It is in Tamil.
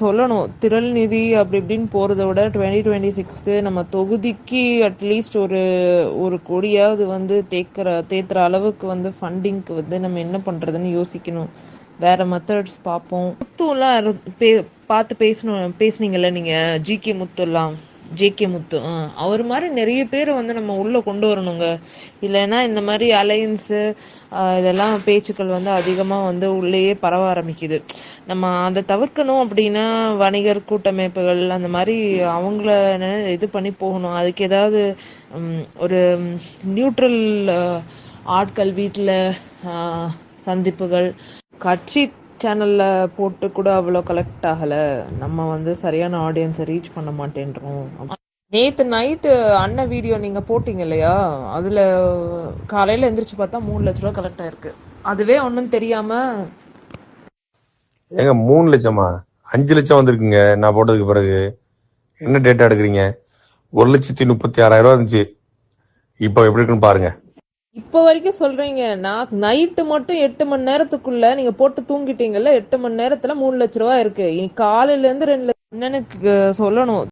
சொல்லணும். திரள் நிதி அப்படி இப்படின்னு போறத விட 2026க்கு நம்ம தொகுதிக்கு அட்லீஸ்ட் ஒரு 1 கோடியாவது வந்து தேத்துற அளவுக்கு வந்து ஃபண்டிங்க்கு வந்து நம்ம என்ன பண்றதுன்னு யோசிக்கணும். வேற மெத்தட்ஸ் பார்ப்போம். முத்துலாம் பார்த்து பேசுனீங்கல்ல நீங்க, ஜிகே முத்துலாம், ஜேகே முத்து, அவர் மாதிரி நிறைய பேர் வந்து நம்ம உள்ள கொண்டு வரணுங்க. இல்லைன்னா இந்த மாதிரி அலையன்ஸு இதெல்லாம் பேச்சுக்கள் வந்து அதிகமா வந்து உள்ளேயே பரவ ஆரம்பிக்குது. நம்ம அதை தவிர்க்கணும் அப்படின்னா வணிகர் கூட்டமைப்புகள் அந்த மாதிரி அவங்கள இது பண்ணி போகணும். அதுக்கு ஏதாவது ஒரு நியூட்ரல் ஆட்கள் வீட்டில் சந்திப்புகள், கட்சி சேனல்ல போட்டு கூட அவ்வளோ கலெக்ட் ஆகல. நம்ம வந்து சரியான ஆடியன்ஸை ரீச் பண்ண மாட்டேன்றோம். நேத்து நைட்டு அண்ணன் வீடியோ நீங்க போட்டீங்க இல்லையா, அதுல காலையில எந்திரிச்சு பார்த்தா 3 லட்ச ரூபா கலெக்ட் ஆயிருக்கு. அதுவே ஒன்றும் தெரியாம. ஏங்க 3 லட்சமா? 5 லட்சம் வந்திருக்குங்க நான் போட்டதுக்கு பிறகு. என்ன டேட்டா எடுக்கிறீங்க? 1,36,000 இருந்துச்சு. இப்போ எப்படி இருக்குன்னு பாருங்க. இப்போ வரைக்கும் சொல்றீங்க, நான் நைட்டு மட்டும் 8 மணி நேரத்துக்குள்ள நீங்க போட்டு தூங்கிட்டீங்கல்ல, 8 மணி நேரத்துல 3 லட்ச ரூபா இருக்கு. காலையில இருந்து 2 லட்சம். அண்ணனுக்கு சொல்லணும்.